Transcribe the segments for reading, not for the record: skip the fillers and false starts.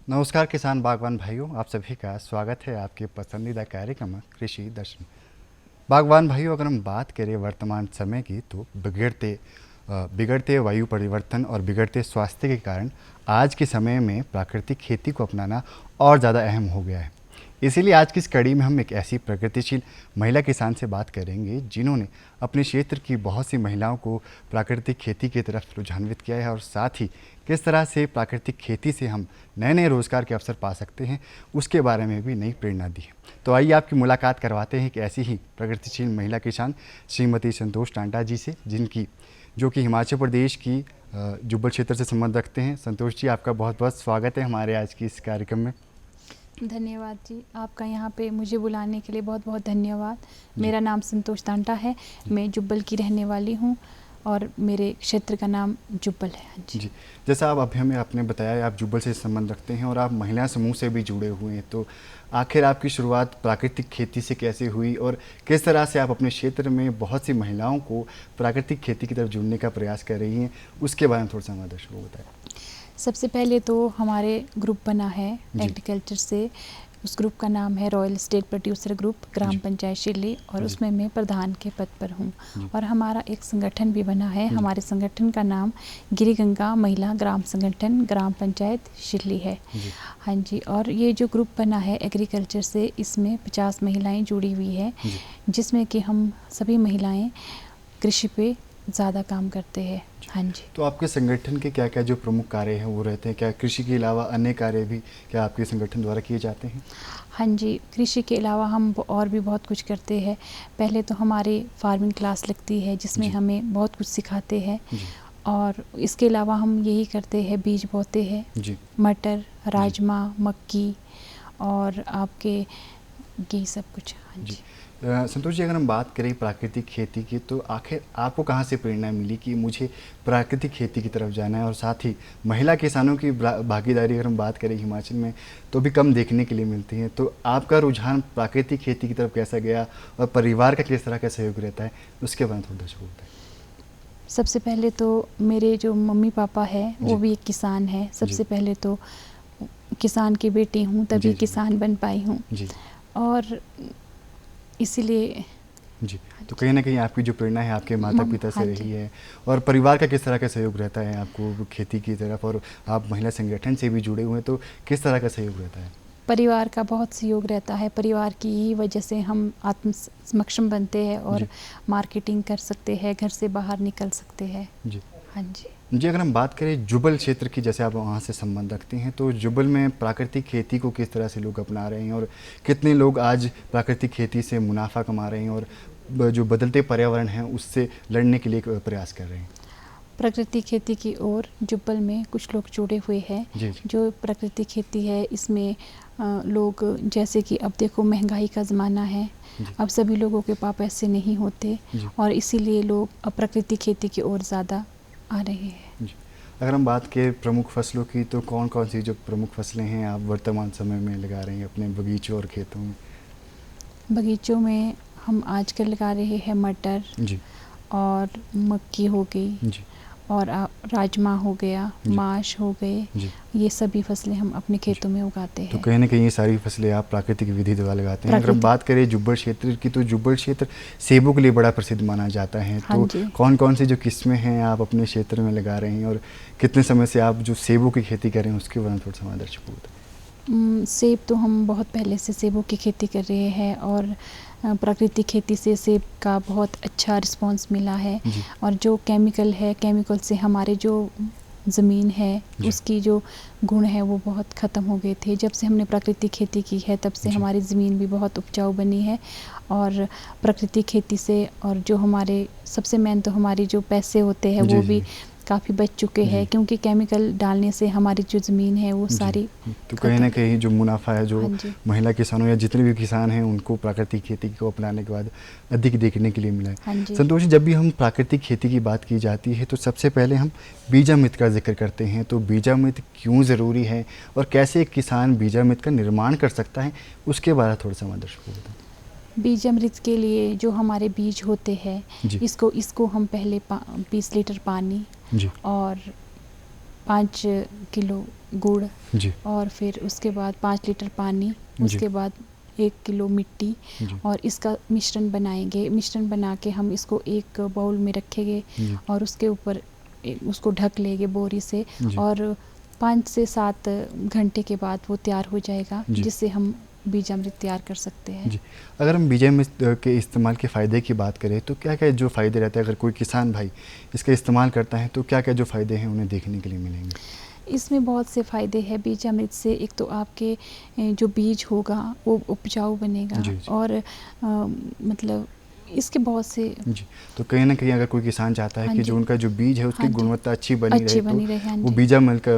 नमस्कार किसान बागवान भाइयों, आप सभी का स्वागत है आपके पसंदीदा कार्यक्रम कृषि दर्शन। बागवान भाइयों, अगर हम बात करें वर्तमान समय की तो बिगड़ते वायु परिवर्तन और बिगड़ते स्वास्थ्य के कारण आज के समय में प्राकृतिक खेती को अपनाना और ज़्यादा अहम हो गया है। इसीलिए आज की इस कड़ी में हम एक ऐसी प्रगतिशील महिला किसान से बात करेंगे जिन्होंने अपने क्षेत्र की बहुत सी महिलाओं को प्राकृतिक खेती की तरफ रुझान्वित किया है और साथ ही किस तरह से प्राकृतिक खेती से हम नए नए रोज़गार के अवसर पा सकते हैं उसके बारे में भी नई प्रेरणा दी है। तो आइए आपकी मुलाकात करवाते हैं कि ऐसी ही प्रगतिशील महिला किसान श्रीमती संतोष टांडा जी से, जो कि हिमाचल प्रदेश की जुब्बल क्षेत्र से संबंध रखते हैं। संतोष जी, आपका बहुत बहुत स्वागत है हमारे आज की इस कार्यक्रम में। धन्यवाद जी, आपका यहाँ पे मुझे बुलाने के लिए बहुत बहुत धन्यवाद। मेरा नाम संतोष टांडा है, मैं जुब्बल की रहने वाली हूँ और मेरे क्षेत्र का नाम जुब्बल है। जी, जैसा आप अभी हमें आपने बताया आप जुब्बल से संबंध रखते हैं और आप महिला समूह से भी जुड़े हुए हैं, तो आखिर आपकी शुरुआत प्राकृतिक खेती से कैसे हुई और किस तरह से आप अपने क्षेत्र में बहुत सी महिलाओं को प्राकृतिक खेती की तरफ जुड़ने का प्रयास कर रही हैं, उसके बारे में थोड़ा सा हमारे दर्शकों को बताएं। सबसे पहले तो हमारे ग्रुप बना है एग्रीकल्चर से, उस ग्रुप का नाम है रॉयल स्टेट प्रोड्यूसर ग्रुप, ग्राम पंचायत शिरली, और उसमें मैं प्रधान के पद पर हूँ। और हमारा एक संगठन भी बना है, हमारे संगठन का नाम गिरी गंगा महिला ग्राम संगठन ग्राम पंचायत शिरली है। हाँ जी, और ये जो ग्रुप बना है एग्रीकल्चर से, इसमें 50 महिलाएं जुड़ी हुई है, जिसमें कि हम सभी महिलाएं कृषि पे ज़्यादा काम करते हैं। हाँ जी। तो आपके संगठन के क्या क्या जो प्रमुख कार्य हैं वो रहते हैं? क्या कृषि के अलावा अन्य कार्य भी क्या आपके संगठन द्वारा किए जाते हैं? हाँ जी, कृषि के अलावा हम और भी बहुत कुछ करते हैं। पहले तो हमारी फार्मिंग क्लास लगती है जिसमें हमें बहुत कुछ सिखाते हैं, और इसके अलावा हम यही करते हैं, बीज बोते हैं, मटर, राजमा, मक्की और आपके यही सब कुछ। हाँ जी। संतोष जी, अगर हम बात करें प्राकृतिक खेती की, तो आखिर आपको कहाँ से प्रेरणा मिली कि मुझे प्राकृतिक खेती की तरफ जाना है? और साथ ही महिला किसानों की भागीदारी अगर हम बात करें हिमाचल में तो भी कम देखने के लिए मिलती है, तो आपका रुझान प्राकृतिक खेती की तरफ कैसा गया और परिवार का किस तरह का सहयोग रहता है, उसके बारे में थोड़ा सा बताएं। सबसे पहले तो मेरे जो मम्मी पापा है वो भी एक किसान है। सबसे पहले तो किसान की बेटी हूँ, तभी किसान बन पाई हूँ, और इसीलिए तो कहीं ना कहीं आपकी जो प्रेरणा है आपके माता पिता से रही है। और परिवार का किस तरह का सहयोग रहता है आपको खेती की तरफ, और आप महिला संगठन से भी जुड़े हुए हैं, तो किस तरह का सहयोग रहता है? परिवार का बहुत सहयोग रहता है। परिवार की ही वजह से हम आत्म सक्षम बनते हैं और मार्केटिंग कर सकते हैं, घर से बाहर निकल सकते हैं। जी हाँ जी। अगर हम बात करें जुब्बल क्षेत्र की, जैसे आप वहाँ से संबंध रखते हैं, तो जुब्बल में प्राकृतिक खेती को किस तरह से लोग अपना रहे हैं और कितने लोग आज प्राकृतिक खेती से मुनाफा कमा रहे हैं और जो बदलते पर्यावरण है उससे लड़ने के लिए प्रयास कर रहे हैं? प्राकृतिक खेती की ओर जुब्बल में कुछ लोग जुड़े हुए हैं। जो प्राकृतिक खेती है इसमें लोग, जैसे कि अब देखो महंगाई का ज़माना है, अब सभी लोगों के पास पैसे नहीं होते और इसीलिए लोग अब प्राकृतिक खेती की ओर ज़्यादा आ रहे हैं। अगर हम बात करें प्रमुख फसलों की, तो कौन कौन सी जो प्रमुख फसलें हैं आप वर्तमान समय में लगा रहे हैं अपने बगीचों और खेतों में? बगीचों में हम आजकल लगा रहे हैं मटर और मक्की हो गई और राजमा हो गया, माश हो गए, ये सभी फसलें हम अपने खेतों में उगाते हैं। तो कहीं ना कहीं ये सारी फसलें आप प्राकृतिक विधि द्वारा लगाते हैं। अगर हम बात करें जुब्बल क्षेत्र की, तो जुब्बल क्षेत्र सेबों के लिए बड़ा प्रसिद्ध माना जाता है। तो कौन कौन सी जो किस्में हैं आप अपने क्षेत्र में लगा रहे हैं और कितने समय से आप जो सेबों की खेती कर रहे हैं उसके बारे में थोड़ा सा हमारे दर्शकों को बताएं। सेब तो हम बहुत पहले से सेबों की खेती कर रहे हैं और प्राकृतिक खेती से सेब का बहुत अच्छा रिस्पांस मिला है। और जो केमिकल से हमारे जो ज़मीन है उसकी जो गुण है वो बहुत ख़त्म हो गए थे। जब से हमने प्राकृतिक खेती की है तब से हमारी ज़मीन भी बहुत उपजाऊ बनी है। और प्राकृतिक खेती से, और जो हमारे सबसे मेन तो हमारी जो पैसे होते हैं वो भी काफ़ी बच चुके हैं, क्योंकि केमिकल डालने से हमारी जो ज़मीन है वो सारी, तो कहीं ना कहीं जो मुनाफा है जो महिला किसानों या जितने भी किसान हैं उनको प्राकृतिक खेती को अपनाने के बाद अधिक देखने के लिए मिला है। संतोष जी, जब भी हम प्राकृतिक खेती की बात की जाती है तो सबसे पहले हम बीजामृत का जिक्र करते हैं, तो बीजामृत क्यों ज़रूरी है और कैसे एक किसान बीजामृत का निर्माण कर सकता है, उसके बारे में थोड़ा सा हमारे दर्शकों को बताएं। बीजामृत के लिए जो हमारे बीज होते हैं इसको हम पहले 20 लीटर पानी और 5 किलो गुड़ जी और फिर उसके बाद 5 लीटर पानी, जी। उसके बाद 1 किलो मिट्टी जी और इसका मिश्रण बनाएंगे। मिश्रण बना के हम इसको एक बाउल में रखेंगे जी और उसके ऊपर उसको ढक लेंगे बोरी से जी और 5 से 7 घंटे के बाद वो तैयार हो जाएगा, जी। जिससे हम बीजामृत तैयार कर सकते हैं। जी। अगर हम बीजामृत के इस्तेमाल के फ़ायदे की बात करें तो क्या क्या जो फ़ायदे रहते हैं, अगर कोई किसान भाई इसका इस्तेमाल करता है तो क्या क्या जो फ़ायदे हैं उन्हें देखने के लिए मिलेंगे? इसमें बहुत से फ़ायदे हैं बीजामृत से। एक तो आपके जो बीज होगा वो उपजाऊ बनेगा जी, जी। और मतलब इसके बहुत से। जी, तो कहीं न कहीं अगर कोई किसान चाहता है हाँ कि जी। जो उनका जो बीज है उसकी हाँ जी। गुणवत्ता अच्छी बनी रहे तो रहे, हाँ वो जी।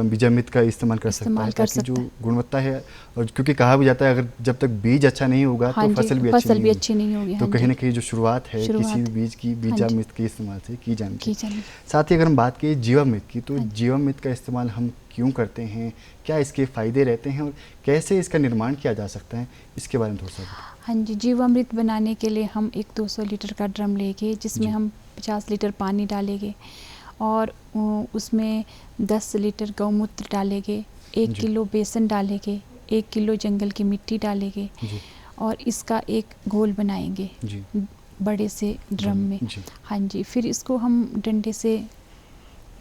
बीजामृत का इस्तेमाल कर सकता है, इस्तेमाल कर ताकि जो सकता है। गुणवत्ता है, और क्योंकि कहा भी जाता है अगर जब तक बीज अच्छा नहीं होगा हाँ तो जी, फसल भी अच्छी नहीं होगी। तो हाँ कहीं जी, न कहीं जो शुरुआत है किसी शुरुआत भी बीज की हाँ जी। बीजामृत के इस्तेमाल से की जानी की चाहिए। जानी। साथ ही अगर हम बात करें जीवामृत की, तो हाँ जी। जीवामृत का इस्तेमाल हम क्यों करते हैं? क्या इसके फ़ायदे रहते हैं और कैसे इसका निर्माण किया जा सकता है? इसके बारे में थोड़ा-सा बताएँ। हाँ जी, जीवामृत बनाने के लिए हम एक 200 लीटर का ड्रम लेंगे, जिसमें जी। हम 50 लीटर पानी डालेंगे और उसमें 10 लीटर गौमूत्र डालेंगे, 1 जी। किलो बेसन डालेंगे, 1 किलो जंगल की मिट्टी डालेंगे जी, और इसका एक घोल बनाएंगे जी। बड़े से ड्रम में। जी, हाँ जी, फिर इसको हम डंडे से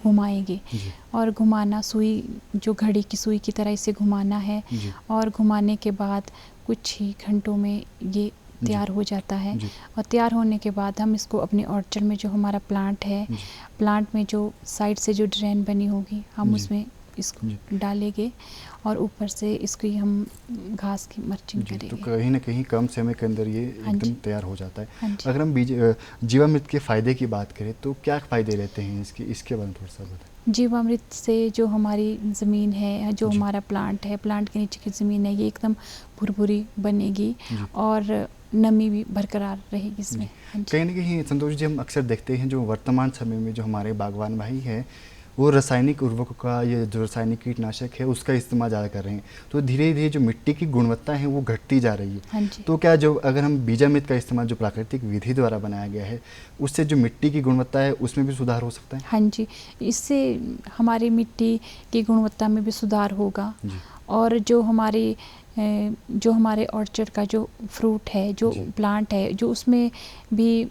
घुमाएंगे जी, और घुमाना सुई, जो घड़ी की सुई की तरह इसे घुमाना है जी, और घुमाने के बाद कुछ ही घंटों में ये तैयार हो जाता है। जी, और तैयार होने के बाद हम इसको अपने ऑर्चर्ड में, जो हमारा प्लांट है, जी, प्लांट में जो साइड से जो ड्रेन बनी होगी हम जी, उसमें इसको जी। डालेंगे और ऊपर से इसकी हम घास की मल्चिंग जी, तो करेंगे। कहीं न कहीं कम समय के अंदर ये हाँ एकदम जी। तैयार हो जाता है। हाँ जी। अगर हम जीवामृत के फ़ायदे की बात करें तो क्या फ़ायदे रहते हैं इसके बारे में थोड़ा-सा बताएँ? जीवामृत से जो हमारी ज़मीन है, जो जी। हमारा प्लांट है, प्लांट के नीचे की ज़मीन है, ये एकदम भुरभुरी बनेगी जी। और नमी भी बरकरार रहेगी इसमें। जी। हाँ जी। कहीं न कहीं संतोष जी, हम अक्सर देखते हैं जो वर्तमान समय में जो हमारे बागवान भाई हैं, वो रासायनिक उर्वरकों का, ये जो रासायनिक कीटनाशक है उसका इस्तेमाल ज़्यादा कर रहे हैं। तो धीरे-धीरे जो मिट्टी की गुणवत्ता है वो घटती जा रही है। हाँ जी। तो क्या जो अगर हम बीजामृत का इस्तेमाल जो प्राकृतिक विधि द्वारा बनाया गया है, उससे जो मिट्टी की गुणवत्ता है उसमें भी सुधार हो सकता है? हाँ जी, इससे हमारी मिट्टी की गुणवत्ता में भी सुधार होगा जी, और जो हमारे ऑर्चर्ड का जो फ्रूट है, जो जी। प्लांट है, जो उसमें भी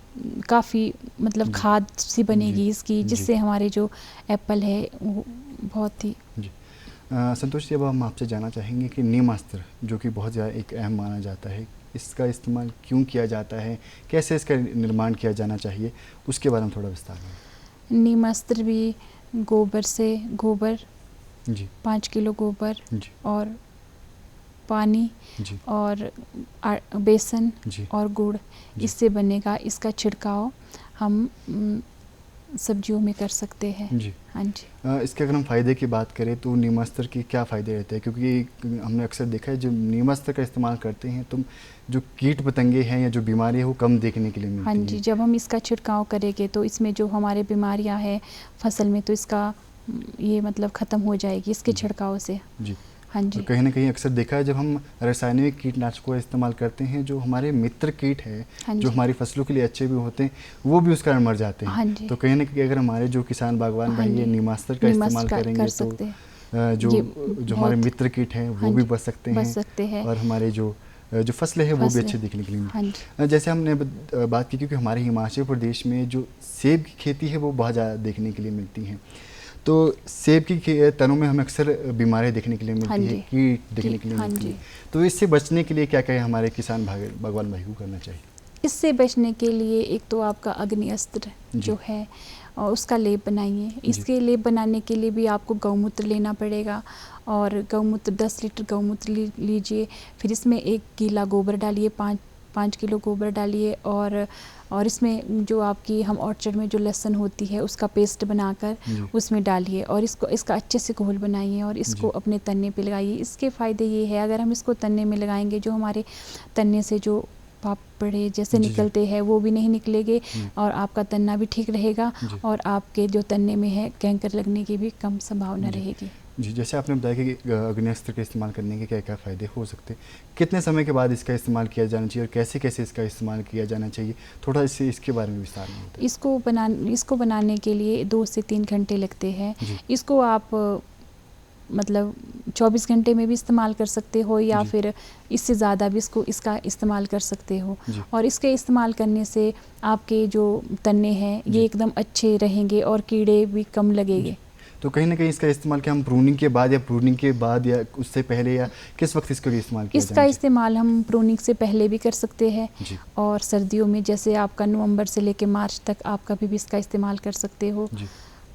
काफ़ी मतलब जी। खाद सी बनेगी जी, इसकी, जी। जिससे हमारे जो एप्पल है वो बहुत ही। जी। संतोष जी, अब हम आपसे जानना चाहेंगे कि नीमास्त्र, जो कि बहुत ज़्यादा एक अहम माना जाता है, इसका इस्तेमाल क्यों किया जाता है? कैसे इसका निर्माण किया जाना चाहिए? उसके बारे में थोड़ा विस्तार में। नीम अस्त्र भी गोबर जी, 5 किलो गोबर जी, और पानी जी, और बेसन जी, और गुड़, जी। इससे बनेगा। इसका छिड़काव हम सब्जियों में कर सकते हैं। जी। हाँ जी। इसके अगर हम फ़ायदे की बात करें तो नीमास्त्र के क्या फ़ायदे रहते हैं? क्योंकि हमने अक्सर देखा है जो नीमास्त्र का इस्तेमाल करते हैं तो जो कीट पतंगे हैं या जो बीमारी है वो कम देखने के लिए हाँ मिलती जी, है। जब हम इसका छिड़काव करेंगे तो इसमें जो हमारे बीमारियां हैं फसल में, तो इसका ये मतलब ख़त्म हो जाएगी इसके जी। छिड़काव से। जी। हाँ और जी। कहीं न कहीं अक्सर देखा है जब हम रासायनिक कीटनाशकों का इस्तेमाल करते हैं, जो हमारे मित्र कीट हैं, हाँ जो जी। हमारी फसलों के लिए अच्छे भी होते हैं, वो भी उस कारण मर जाते हैं। हाँ जी। तो कहीं न कहीं अगर हमारे जो किसान बागवान हाँ भाई ये जी। नीमास्त्र का नीमास्त्र इस्तेमाल कर करेंगे तो सकते हैं। जो ये जो हमारे बहुत। मित्र कीट हैं वो हाँ भी जी, बच सकते बच हैं सकते हैं। और हमारे जो फसलें हैं वो भी फसलें। अच्छी दिखने के लिए हाँ जी। जैसे हमने बात की, क्योंकि हमारे हिमाचल प्रदेश में जो सेब की खेती है वो बहुत ज़्यादा देखने के लिए मिलती हैं। तो सेब की तनों में हमें अक्सर बीमारियाँ देखने के लिए हाँ मिलती है, जी। कीट देखने के लिए हाँ मिलती जी। है। तो इससे बचने के लिए क्या क्या हमारे किसान बागवान भाई को करना चाहिए? इससे बचने के लिए एक तो आपका अग्नि अस्त्र जी। जो है और उसका लेप बनाइए। जी। इसके लेप बनाने के लिए भी आपको गौमूत्र लेना पड़ेगा और गौमूत्र 10 लीटर गौमूत्र लीजिए। फिर इसमें एक गीला गोबर डालिए, 5 किलो गोबर डालिए और इसमें जो आपकी हम ऑर्चर्ड में जो लहसुन होती है उसका पेस्ट बनाकर जी। उसमें डालिए और इसका अच्छे से घोल बनाइए और इसको जी। अपने तन्ने पे लगाइए। इसके फ़ायदे ये है, अगर हम इसको तन्ने में लगाएंगे, जो हमारे तन्ने से जो पापड़े जैसे जी, जी। निकलते हैं वो भी नहीं निकलेंगे जी। और आपका तन्ना भी ठीक रहेगा जी। और आपके जो तन्ने में है कैंकर लगने की भी कम संभावना जी। रहेगी। जी, जैसे आपने बताया कि अग्न्यस्त्र का इस्तेमाल करने के क्या-क्या फ़ायदे हो सकते हैं। कितने समय के बाद इसका इस्तेमाल किया जाना चाहिए और कैसे-कैसे इसका इस्तेमाल किया जाना चाहिए? थोड़ा इसके बारे में विस्तार में बताएँ। इसको बनाने के लिए 2 से 3 घंटे लगते हैं। जी। इसको आप मतलब 24 घंटे में भी इस्तेमाल कर सकते हो या जी। फिर इससे ज़्यादा भी इसका इस्तेमाल कर सकते हो। जी। और इसके इस्तेमाल करने से आपके जो तन्ने हैं जी। ये एकदम अच्छे रहेंगे और कीड़े भी कम लगेंगे। तो कहीं न कहीं इसका इस्तेमाल क्या हम प्रूनिंग के बाद या उससे पहले या किस वक़्त इसका इस्तेमाल किया इसका जाना चाहिए? इस्तेमाल हम प्रूनिंग से पहले भी कर सकते हैं जी। और सर्दियों में जैसे आपका नवंबर से लेके मार्च तक आप कभी भी इसका इस्तेमाल कर सकते हो। जी।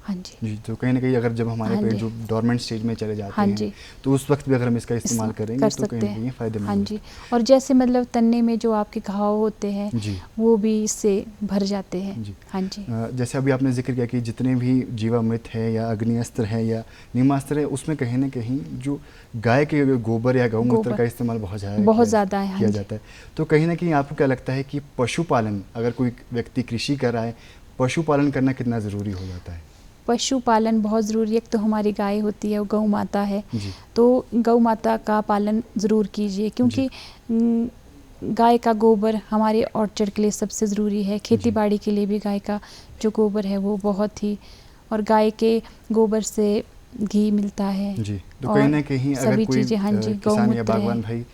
हाँ जी। जी, तो कहीं न कहीं अगर जब हमारे हाँ पेड़ जी। जो डोरमेंट स्टेज में चले जाते हाँ हैं, जी। तो उस वक़्त भी अगर हम इसका इस्तेमाल करेंगे कर तो कहीं सकते न कहीं हैं। फ़ायदेमंद हाँ होगा। जी। और जैसे मतलब तन्ने में जो आपके घाव होते हैं जी। वो भी इससे भर जाते हैं। जी। हाँ जी। जैसे अभी आपने ज़िक्र किया कि जितने भी जीवामृत है या अग्न्यस्त्र है या नीमास्त्र है, उसमें कहीं न कहीं जो गाय के गोबर या गौमूत्र गोबर का इस्तेमाल बहुत बहुत ज़्यादा है। हाँ किया जी। जाता है। तो कहीं न कहीं आपको क्या लगता है कि पशुपालन, अगर कोई व्यक्ति कृषि कर रहा है, पशुपालन करना कितना ज़रूरी हो जाता है? पशुपालन बहुत ज़रूरी है। एक तो हमारी गाय होती है, वो गौ माता है, जी। तो गौ माता का पालन ज़रूर कीजिए क्योंकि गाय का गोबर हमारे ऑर्चर्ड के लिए सबसे ज़रूरी है। खेती बाड़ी के लिए भी गाय का जो गोबर है वो बहुत ही, और गाय के गोबर से घी मिलता है। जी, तो और कहीं न कहीं अगर सभी कोई चीज़ें, हाँ जी, किसान या गौमूत्र है। बागवान भाई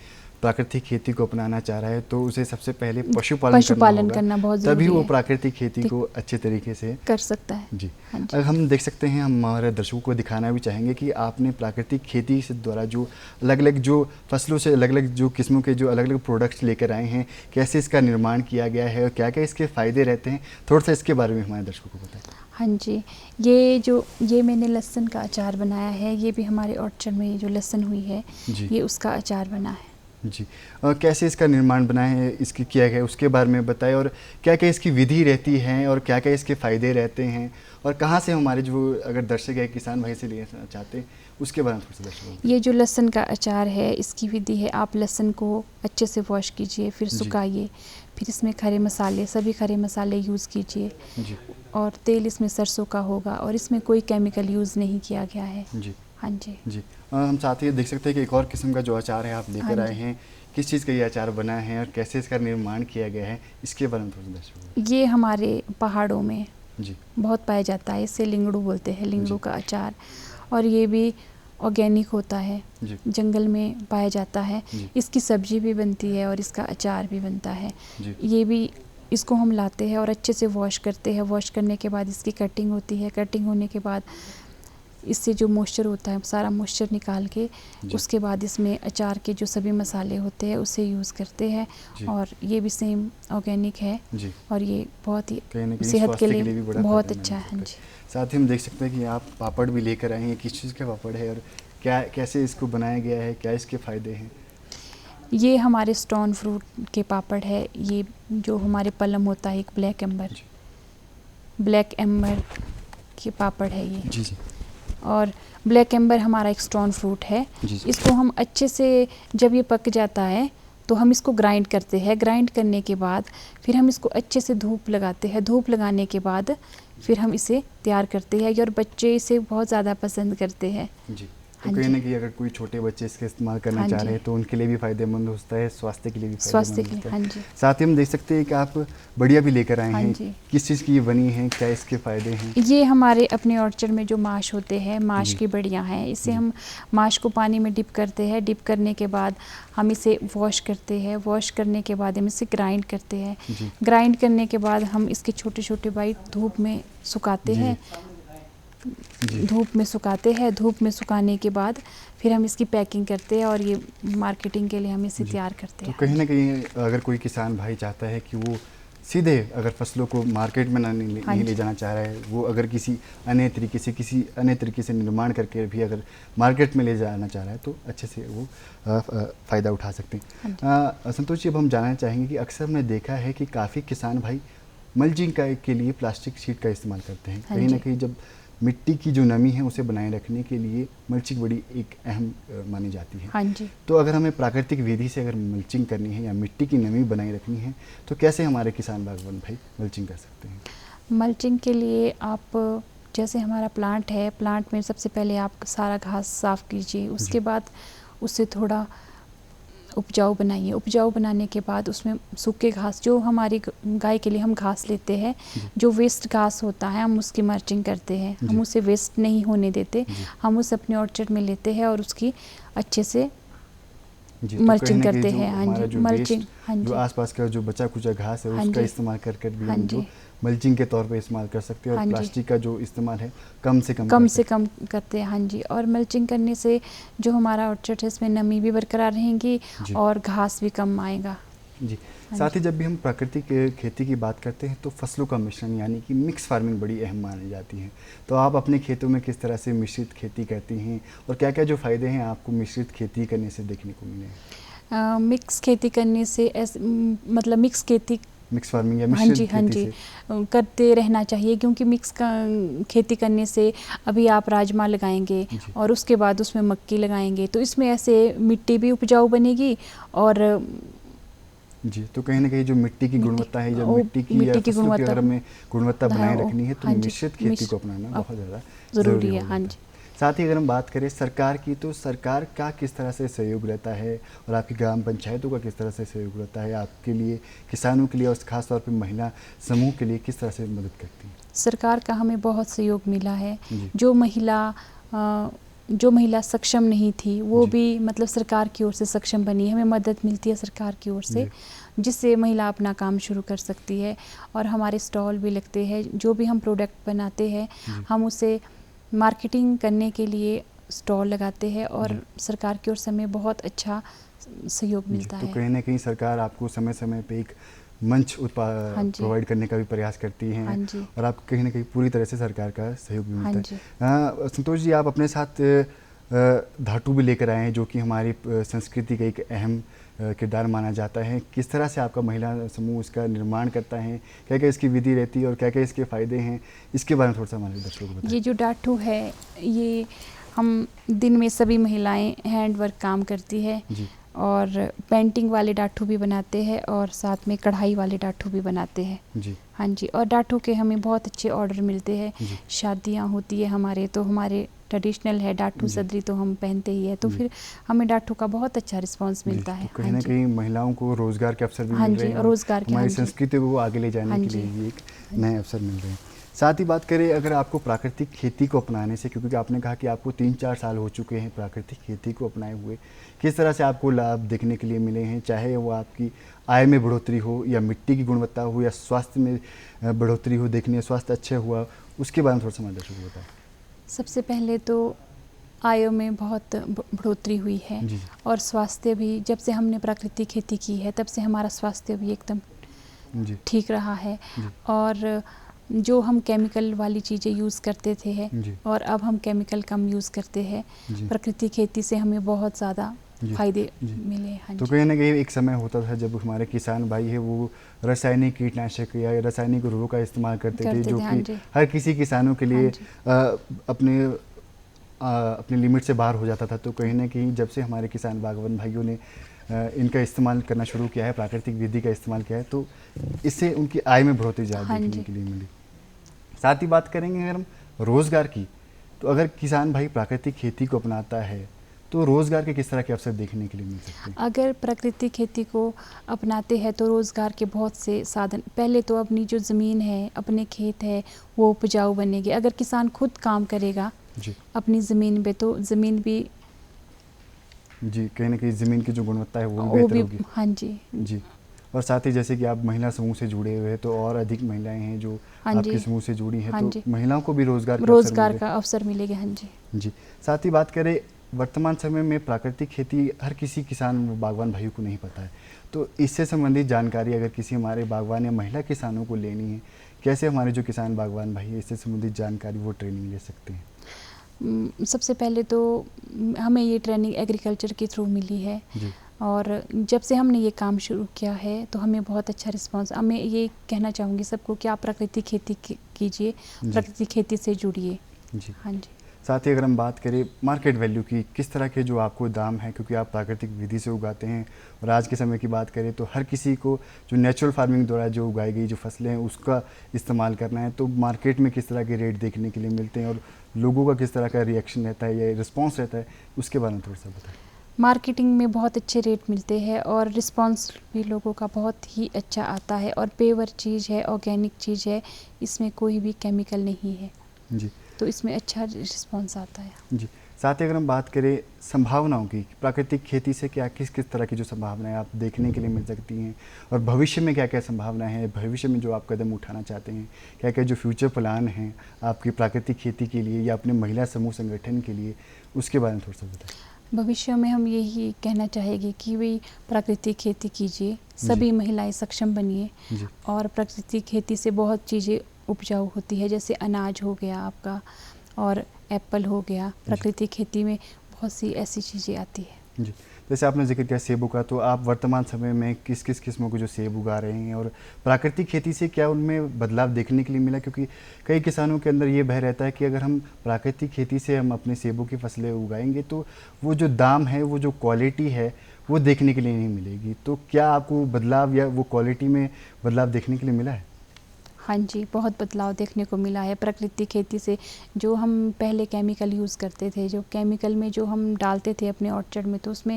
प्राकृतिक खेती को अपनाना चाह रहा है तो उसे सबसे पहले पशुपालन करना बहुत तभी ज़रूरी वो है। प्राकृतिक खेती को अच्छे तरीके से कर सकता है। जी। हाँ जी। अगर हम देख सकते हैं, हम हमारे दर्शकों को दिखाना भी चाहेंगे कि आपने प्राकृतिक खेती से द्वारा जो अलग-अलग जो फसलों से अलग-अलग जो किस्मों के जो अलग-अलग प्रोडक्ट्स लेकर आए हैं, कैसे इसका निर्माण किया गया है और क्या-क्या इसके फ़ायदे रहते हैं, थोड़ा-सा इसके बारे में हमारे दर्शकों को बताएँ। हाँ जी। ये मैंने लहसुन का अचार बनाया है। ये भी हमारे ऑर्चर्ड में जो लहसुन हुई है, जी। ये उसका अचार बना है। जी। कैसे इसका निर्माण बना है, इसकी किया गया है, उसके बारे में बताएँ और क्या-क्या इसकी विधि रहती है और क्या-क्या इसके फ़ायदे रहते हैं और कहाँ से हमारे जो अगर दर्शक है किसान भाई से लेना चाहते हैं, उसके बारे में थोड़ा-सा दर्शकों को। ये जो लहसुन का अचार है, इसकी विधि है, आप लहसुन को अच्छे से वॉश कीजिए, फिर जी। सुखाइए, फिर इसमें सभी खड़े मसाले यूज़ कीजिए जी। और तेल इसमें सरसों का होगा और इसमें कोई केमिकल यूज़ नहीं किया गया है। जी। हाँ जी। जी। हम साथ ही देख सकते हैं कि एक और किस्म का जो अचार है आप लेकर हाँ आए जी। हैं, किस चीज़ का ये अचार बना है और कैसे इसका निर्माण किया गया है, इसके बारे में थोड़ा-सा दर्शकों को। ये हमारे पहाड़ों में जी। बहुत पाया जाता है, इसे लिंगड़ू बोलते हैं, लिंगड़ू जी। का अचार। और ये भी ऑर्गेनिक होता है, जी। जंगल में पाया जाता है। जी। इसकी सब्जी भी बनती है और इसका अचार भी बनता है। जी। ये भी, इसको हम लाते हैं और अच्छे से वॉश करते हैं। वॉश करने के बाद इसकी कटिंग होती है। कटिंग होने के बाद इससे जो मॉइस्चर होता है, सारा मॉइस्चर निकाल के जी। उसके बाद इसमें अचार के जो सभी मसाले होते हैं उसे यूज़ करते हैं। जी। और ये भी सेम ऑर्गेनिक है जी। और ये बहुत ही कहीं न कहीं सेहत स्वास्थ्य के के लिए लिए भी बड़ा बहुत फ़ायदेमंद अच्छा है। होता हाँ जी। साथ ही हम देख सकते हैं कि आप पापड़ भी लेकर आए हैं, किस चीज़ का पापड़ है और कैसे इसको बनाया गया है, क्या इसके फ़ायदे हैं? ये हमारे स्टोन फ्रूट के पापड़ है। ये जो हमारे पलम होता है, एक ब्लैक एम्बर के पापड़ है ये। जी। जी। और ब्लैक एम्बर हमारा एक स्टोन फ्रूट है। जी। इसको हम अच्छे से, जब ये पक जाता है तो हम इसको ग्राइंड करते हैं। ग्राइंड करने के बाद फिर हम इसको अच्छे से धूप लगाते हैं। धूप लगाने के बाद फिर हम इसे तैयार करते हैं और बच्चे इसे बहुत ज़्यादा पसंद करते हैं। जी। तो हाँ कहीं जी। न कहीं अगर कोई छोटे बच्चे इसका इस्तेमाल करना हाँ चाह जी। रहे हैं तो उनके लिए भी फ़ायदेमंद होता है, स्वास्थ्य के लिए भी स्वास्थ्य फ़ायदेमंद के लिए, होता है। हाँ जी। साथ ही हम देख सकते हैं कि आप बढ़िया भी लेकर आए हाँ हैं, जी। किस चीज़ की ये बनी है, क्या इसके फ़ायदे हैं? ये हमारे अपने ऑर्चर्ड में जो माश होते हैं, माश जी। की बढ़िया हैं। इसे जी। हम माश को पानी में डिप करते हैं। डिप करने के बाद हम इसे वॉश करते हैं। वॉश करने के बाद हम इसे ग्राइंड करते हैं। जी। ग्राइंड करने के बाद हम इसके छोटे छोटे बाइट धूप में सुखाते जी। हैं। जी। धूप में सुखाते हैं। धूप में सुखाने के बाद फिर हम इसकी पैकिंग करते हैं और ये मार्केटिंग के लिए हम इसे जी। तैयार करते तो हैं। कहीं न कहीं अगर कोई किसान भाई चाहता है कि वो सीधे अगर फसलों को मार्केट में हाँ नहीं ले जी। जाना चाह रहा है, वो अगर किसी अन्य तरीके से निर्माण करके भी अगर मार्केट में ले जाना चाह रहा है तो अच्छे से वो फ़ायदा उठा सकते हैं। संतोष जी, अब हम जानना चाहेंगे कि अक्सर हमने देखा है कि काफ़ी किसान भाई मल्चिंग के लिए प्लास्टिक शीट का इस्तेमाल करते हैं। हाँ कहीं न जी। कहीं जब मिट्टी की जो नमी है उसे बनाए रखने के लिए मल्चिंग बड़ी एक अहम मानी जाती है। हाँ जी। तो अगर हमें प्राकृतिक विधि से अगर मल्चिंग करनी है या मिट्टी की नमी बनाए रखनी है तो कैसे हमारे किसान बागवान भाई मल्चिंग कर सकते हैं? मल्चिंग के लिए आप जैसे हमारा प्लांट है, प्लांट में सबसे पहले आप सारा घास साफ़ कीजिए, उसके बाद उससे थोड़ा उपजाऊ बनाइए। उपजाऊ बनाने के बाद उसमें सूखे घास, जो हमारी गाय के लिए हम घास लेते हैं, जो वेस्ट घास होता है हम उसकी मल्चिंग करते हैं, हम उसे वेस्ट नहीं होने देते, हम उसे अपने ऑर्चर्ड में लेते हैं और उसकी अच्छे से मल्चिंग करते हैं। हाँ जी, मल्चिंग, हाँ जी, जो आसपास का जो बचा कुचा घास है हाँ उसका जी, इस्तेमाल कर भी हाँ हम जी, जो मल्चिंग के तौर पे इस्तेमाल कर सकते हैं, और हाँ जी, प्लास्टिक का जो इस्तेमाल है कम से कम कम कर से सकते कम करते हैं। हाँ जी, और मल्चिंग करने से जो हमारा ऑर्चर्ड है इसमें नमी भी बरकरार रहेंगी जी। और घास भी कम आएगा। हैं। जी, हाँ साथ जी, ही जब भी हम प्राकृतिक खेती की बात करते हैं तो फसलों का मिश्रण यानी कि मिक्स फार्मिंग बड़ी अहम मानी जाती है। तो आप अपने खेतों में किस तरह से मिश्रित खेती करती हैं, और क्या क्या जो फ़ायदे हैं आपको मिश्रित खेती करने से देखने को मिले हैं? मिक्स खेती करने से मतलब मिक्स खेती, मिक्स फार्मिंग या हाँ मिश्रित जी, हाँ खेती जी, से? करते रहना चाहिए, क्योंकि मिक्स का खेती करने से अभी आप राजमा लगाएंगे जी। और उसके बाद उसमें मक्की लगाएंगे, तो इसमें ऐसे मिट्टी भी उपजाऊ बनेगी और जी, तो कहीं न कहीं जो मिट्टी की गुणवत्ता है, जब मिट्टी की या मिट्टी की फसलों की गुणवत्ता, अगर हमें गुणवत्ता हाँ, बनाए रखनी है तो हाँ जी, मिश्रित खेती को अपनाना बहुत ज़्यादा ज़रूरी ज़रूरी हो है। हाँ जाता जी, है। साथ ही अगर हम बात करें सरकार की, तो सरकार का किस तरह से सहयोग रहता है, और आपकी ग्राम पंचायतों का किस तरह से सहयोग रहता है आपके लिए, किसानों के लिए, और ख़ास तौर पे महिला समूह के लिए किस तरह से मदद करती है? सरकार का हमें बहुत सहयोग मिला है। जी। जो महिला सक्षम नहीं थी वो जी। भी मतलब सरकार की ओर से सक्षम बनी है, हमें मदद मिलती है सरकार की ओर से, जी। जिससे महिला अपना काम शुरू कर सकती है। और हमारे स्टॉल भी लगते हैं, जो भी हम प्रोडक्ट बनाते हैं जी। हम उसे मार्केटिंग करने के लिए स्टॉल लगाते हैं, और जी। सरकार की ओर से हमें बहुत अच्छा सहयोग जी, मिलता तो है। कहीं न कहीं सरकार आपको समय-समय पे एक मंच हाँ जी, प्रोवाइड करने का भी प्रयास करती हाँ हैं, जी, और आप कहीं न कहीं पूरी तरह से सरकार का सहयोग भी हाँ मिलता जी, है। संतोष जी, आप अपने साथ धातु भी लेकर आए हैं, जो कि हमारी संस्कृति का एक अहम किरदार माना जाता है। किस तरह से आपका महिला समूह इसका निर्माण करता है? क्या-क्या इसकी विधि रहती है और क्या-क्या इसके फ़ायदे हैं? इसके बारे में थोड़ा-सा हमारे दर्शकों को बताएँ। ये जो डाटू है, ये हम दिन में सभी महिलाएं हैंड वर्क काम करती है, जी। और पेंटिंग वाले डाटू भी बनाते हैं और साथ में कढ़ाई वाले डाटू भी बनाते हैं। जी। हाँ जी, और डाटू के हमें बहुत अच्छे ऑर्डर मिलते हैं। जी। शादियाँ होती है हमारे, तो हमारे ट्रेडिशनल है डाटू जी। सदरी तो हम पहनते ही है, तो जी। फिर हमें डाटू का बहुत अच्छा रिस्पांस जी, मिलता तो है। कहीं हाँ न जी, कहीं महिलाओं को रोज़गार के अवसर भी हाँ मिल जी, रहे हैं, और रोज़गार के, हाँ हमारी जी, संस्कृति को आगे ले जाने हाँ के जी, लिए भी एक नए अवसर मिल रहे हैं। साथ ही बात करें अगर आपको प्राकृतिक खेती को अपनाने से, क्योंकि आपने कहा कि आपको 3-4 साल हो चुके हैं प्राकृतिक खेती को अपनाए हुए, किस तरह से आपको लाभ देखने के लिए मिले हैं? चाहे वो आपकी आय में बढ़ोतरी हो, या मिट्टी की गुणवत्ता हो, या स्वास्थ्य में बढ़ोतरी हो, देखने स्वास्थ्य अच्छा हुआ, उसके बारे में थोड़ा-सा हमारे दर्शकों को बताएँ। सबसे पहले तो आयु में बहुत बढ़ोतरी हुई है, जी। और स्वास्थ्य भी, जब से हमने प्राकृतिक खेती की है तब से हमारा स्वास्थ्य भी एकदम जी। ठीक रहा है। जी। और जो हम केमिकल वाली चीज़ें यूज़ करते थे है, जी। और अब हम केमिकल कम यूज़ करते हैं। जी। प्राकृतिक खेती से हमें बहुत ज़्यादा जी। फायदे जी। मिले। हाँ तो जी, कहीं न कहीं एक समय होता था जब हमारे किसान भाई हैं वो रासायनिक कीटनाशक या रासायनिक उर्वरकों का इस्तेमाल करते थे, जो हाँ कि जी, हर किसी किसानों के हाँ लिए जी, अपनी लिमिट से बाहर हो जाता था। तो कहीं न कहीं जब से हमारे किसान बागवान भाइयों ने इनका इस्तेमाल करना शुरू किया है, प्राकृतिक विधि का इस्तेमाल किया है, तो इससे उनकी आय में बढ़ोतरी ज़्यादा हाँ देखने जी। के लिए मिली। साथ ही बात करेंगे अगर हम रोज़गार की, तो अगर किसान भाई प्राकृतिक खेती को अपनाता है तो रोज़गार के किस तरह के अवसर देखने के लिए मिल सकते हैं? अगर प्राकृतिक खेती को अपनाते हैं तो रोज़गार के बहुत से साधन, पहले तो अपनी जो ज़मीन है, अपने खेत है, वो उपजाऊ बनेगी। अगर किसान खुद काम करेगा जी। अपनी ज़मीन पे, तो ज़मीन भी, जी, कहीं न कहीं ज़मीन की जो गुणवत्ता है वो भी वो बेहतर भी, होगी। हाँ जी, जी, और साथ ही जैसे कि आप महिला समूह से जुड़े हुए हैं, तो और अधिक महिलाएं हैं जो हाँ आपके जी, समूह से जुड़ी हैं, हाँ तो जी, महिलाओं को भी रोज़गार के अवसर मिल रोज़गार रहे का अवसर मिलेगा। हाँ जी, हैं। जी, साथ ही बात करें वर्तमान समय में प्राकृतिक खेती हर किसी किसान बागवान भाइयों को नहीं पता है, तो इससे संबंधित जानकारी अगर किसी हमारे बागवान या महिला किसानों को लेनी है, कैसे हमारे जो किसान बागवान भाई हैं इससे संबंधित जानकारी वो ट्रेनिंग ले सकते हैं? सबसे पहले तो हमें ये ट्रेनिंग एग्रीकल्चर के थ्रू मिली है, जी। और जब से हमने ये काम शुरू किया है तो हमें बहुत अच्छा रिस्पांस, मैं ये कहना चाहूँगी सबको कि आप प्राकृतिक खेती कीजिए, जी। प्राकृतिक खेती से जुड़िए। जी। हाँ जी, साथ ही अगर हम बात करें मार्केट वैल्यू की, किस तरह के जो आपको दाम है, क्योंकि आप प्राकृतिक विधि से उगाते हैं और आज के समय की बात करें तो हर किसी को जो नेचुरल फार्मिंग द्वारा जो उगाई गई जो फसलें हैं उसका इस्तेमाल करना है, तो मार्केट में किस तरह के रेट देखने के लिए मिलते हैं और लोगों का किस तरह का रिएक्शन रहता है या रिस्पॉन्स रहता है, उसके बारे में थोड़ा सा बताएं। मार्केटिंग में बहुत अच्छे रेट मिलते हैं और रिस्पांस भी लोगों का बहुत ही अच्छा आता है और पेवर चीज़ है, ऑर्गेनिक चीज़ है, इसमें कोई भी केमिकल नहीं है जी तो इसमें अच्छा रिस्पांस आता है। जी। साथ ही अगर हम बात करें संभावनाओं की, प्राकृतिक खेती से क्या किस किस तरह की जो संभावनाएं आप देखने के लिए मिल सकती हैं और भविष्य में क्या क्या संभावनाएं हैं, भविष्य में जो आप कदम उठाना चाहते हैं, क्या क्या जो फ्यूचर प्लान हैं आपकी प्राकृतिक खेती के लिए या अपने महिला समूह संगठन के लिए, उसके बारे में थोड़ा सा बताएं। भविष्य में हम यही कहना चाहेंगे कि वही प्राकृतिक खेती कीजिए, सभी महिलाएं सक्षम बनिए जी और प्राकृतिक खेती से बहुत चीज़ें उपजाऊ होती है, जैसे अनाज हो गया आपका और एप्पल हो गया। प्राकृतिक खेती में बहुत सी ऐसी चीज़ें आती है। जी। जैसे आपने जिक्र किया सेबों का, तो आप वर्तमान समय में किस किस किस्मों के जो सेब उगा रहे हैं और प्राकृतिक खेती से क्या उनमें बदलाव देखने के लिए मिला, क्योंकि कई किसानों के अंदर ये भय रहता है कि अगर हम प्राकृतिक खेती से हम अपने सेबों की फसलें उगाएंगे तो वो जो दाम है, वो जो क्वालिटी है, वो देखने के लिए नहीं मिलेगी। तो क्या आपको बदलाव या वो क्वालिटी में बदलाव देखने के लिए मिला है? हाँ जी, बहुत बदलाव देखने को मिला है प्राकृतिक खेती से। जो हम पहले केमिकल यूज़ करते थे, जो केमिकल में जो हम डालते थे अपने ऑर्चर्ड में, तो उसमें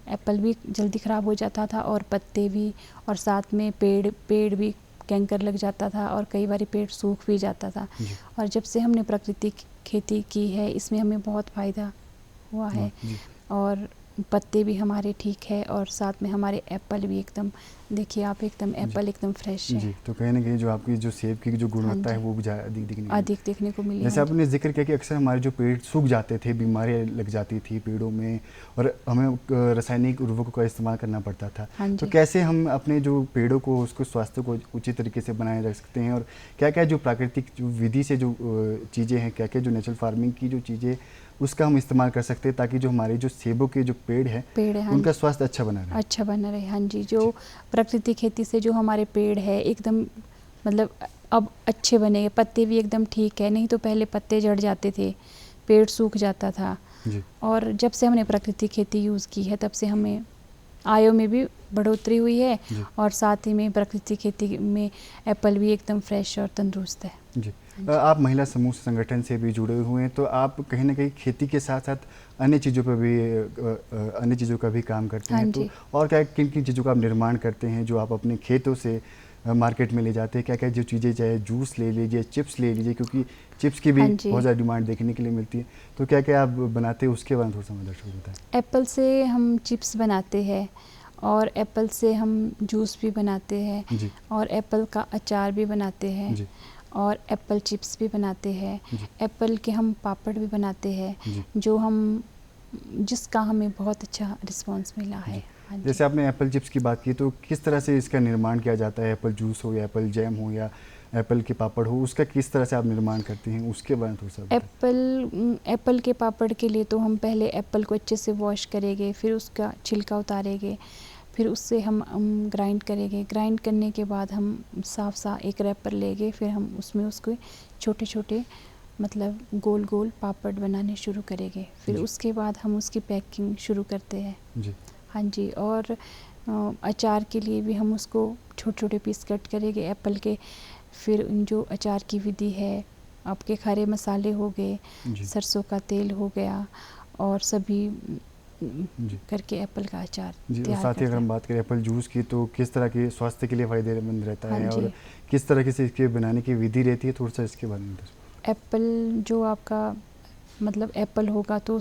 एप्पल भी जल्दी ख़राब हो जाता था और पत्ते भी, और साथ में पेड़ भी कैंकर लग जाता था और कई बार पेड़ सूख भी जाता था। और जब से हमने प्राकृतिक खेती की है, इसमें हमें बहुत फ़ायदा हुआ है और पत्ते भी हमारे ठीक है और साथ में हमारे एप्पल भी एकदम, देखिए आप एकदम एप्पल एकदम फ्रेश है। जी, तो कहीं न कहीं जो आपकी जो सेब की जो गुणवत्ता है वो भी अधिक देखने को मिली। जैसे आपने जिक्र किया कि अक्सर हमारे जो पेड़ सूख जाते थे, बीमारियाँ लग जाती थी पेड़ों में और हमें रासायनिक उर्वरकों का इस्तेमाल करना पड़ता था। तो कैसे हम अपने जो पेड़ों को, उसको स्वास्थ्य को उचित तरीके से बनाए रख सकते हैं और क्या-क्या जो प्राकृतिक जो विधि से जो चीज़ें हैं, क्या-क्या जो नेचुरल फार्मिंग की जो चीज़ें उसका हम इस्तेमाल कर सकते हैं ताकि जो हमारे जो सेबों के जो पेड़ है उनका स्वास्थ्य अच्छा बना रहे। हाँ जी, जो प्राकृतिक खेती से जो हमारे पेड़ है एकदम मतलब अब अच्छे बनेंगे, पत्ते भी एकदम ठीक है, नहीं तो पहले पत्ते झड़ जाते थे, पेड़ सूख जाता था जी। और जब से हमने प्राकृतिक खेती यूज़ की है तब से हमें आयों में भी बढ़ोतरी हुई है और साथ ही में प्राकृतिक खेती में एप्पल भी एकदम फ्रेश और तंदुरुस्त है। जी। आप महिला समूह संगठन से भी जुड़े हुए हैं, तो आप कहीं ना कहीं खेती के साथ साथ अन्य चीज़ों पर भी अन्य चीज़ों का भी काम करते हैं। तो और क्या किन किन चीज़ों का आप निर्माण करते हैं जो आप अपने खेतों से मार्केट में ले जाते हैं? क्या क्या जो चीज़ें, चाहे जूस ले लीजिए, चिप्स ले लीजिए, क्योंकि चिप्स की भी बहुत ज़्यादा डिमांड देखने के लिए मिलती है, तो क्या क्या आप बनाते हैं उसके बारे में थोड़ा सा दर्शकों को बताएं। एप्पल से हम चिप्स बनाते हैं और एप्पल से हम जूस भी बनाते हैं और एप्पल का अचार भी बनाते हैं और एप्पल चिप्स भी बनाते हैं। एप्पल के हम पापड़ भी बनाते हैं जो हम जिसका हमें बहुत अच्छा रिस्पांस मिला है। जैसे आपने एप्पल चिप्स की बात की, तो किस तरह से इसका निर्माण किया जाता है? एप्पल जूस हो या एप्पल जैम हो या एप्पल के पापड़ हो, उसका किस तरह से आप निर्माण करते हैं, उसके बारे में थोड़ा सा बताएं। एप्पल के पापड़ के लिए तो हम पहले एप्पल को अच्छे से वॉश करेंगे, फिर उसका छिलका उतारेंगे, फिर उससे हम ग्राइंड करेंगे। ग्राइंड करने के बाद हम साफ एक रैपर लेंगे, फिर हम उसमें उसको छोटे छोटे मतलब गोल गोल पापड़ बनाने शुरू करेंगे। फिर उसके बाद हम उसकी पैकिंग शुरू करते हैं जी। हाँ जी। और अचार के लिए भी हम उसको छोटे छोटे पीस कट करेंगे एप्पल के। फिर जो अचार की विधि है, आपके खड़े मसाले हो गए, सरसों का तेल हो गया और सभी करके एप्पल का अचार तैयार। साथ ही अगर हम बात करें एप्पल जूस की, तो किस तरह के स्वास्थ्य के लिए फ़ायदेमंद रहता है और किस तरह से इसके बनाने की विधि रहती है, थोड़ा सा इसके बारे में बताएं। एप्पल जो आपका मतलब एप्पल होगा तो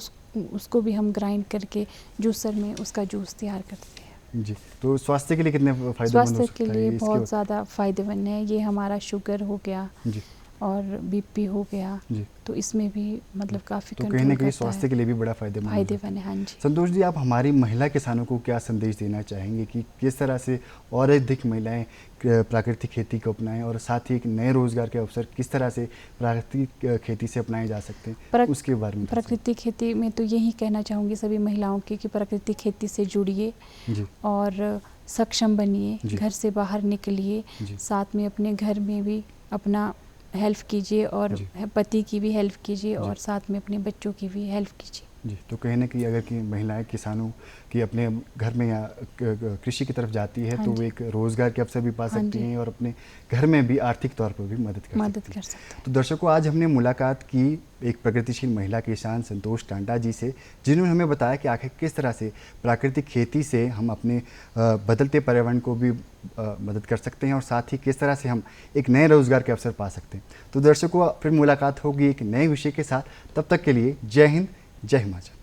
उसको भी हम ग्राइंड करके जूसर में उसका जूस तैयार करते हैं। जी, तो स्वास्थ्य के लिए कितने फ़ायदेमंद? स्वास्थ्य के लिए बहुत ज़्यादा फ़ायदेमंद है। ये हमारा शुगर हो गया और बीपी हो गया, तो इसमें भी मतलब काफ़ी तो कहीं ना कहीं स्वास्थ्य के लिए भी बड़ा फ़ायदेमंद है। हाँ जी। संतोष जी, आप हमारी महिला किसानों को क्या संदेश देना चाहेंगे कि किस तरह से और अधिक महिलाएं प्राकृतिक खेती को अपनाएं और साथ ही एक नए रोजगार के अवसर किस तरह से प्राकृतिक खेती से अपनाए जा सकते हैं, उसके बारे में? प्राकृतिक खेती में तो यही कहना चाहूँगी सभी महिलाओं की कि प्राकृतिक खेती से जुड़िए और सक्षम बनिए, घर से बाहर निकलिए, साथ में अपने घर में भी अपना हेल्प कीजिए और जी। पति की भी हेल्प कीजिए और जी। साथ में अपने बच्चों की भी हेल्प कीजिए। जी, तो कहीं न कहीं अगर कि महिलाएं किसानों की अपने घर में या कृषि की तरफ जाती है हाँ तो वो जी। एक रोज़गार के अवसर भी पा हाँ सकती जी, हैं और अपने घर में भी आर्थिक तौर पर भी मदद कर मदद सकती हैं। कर सकते हैं। तो दर्शकों, आज हमने मुलाकात की एक प्रगतिशील महिला किसान संतोष टांडा जी से, जिन्होंने हमें बताया कि आखिर किस तरह से प्राकृतिक खेती से हम अपने बदलते पर्यावरण को भी मदद कर सकते हैं और साथ ही किस तरह से हम एक नए रोज़गार के अवसर पा सकते हैं। तो दर्शकों, फिर मुलाकात होगी एक नए विषय के साथ। तब तक के लिए जय हिंद, जय हिमाचल।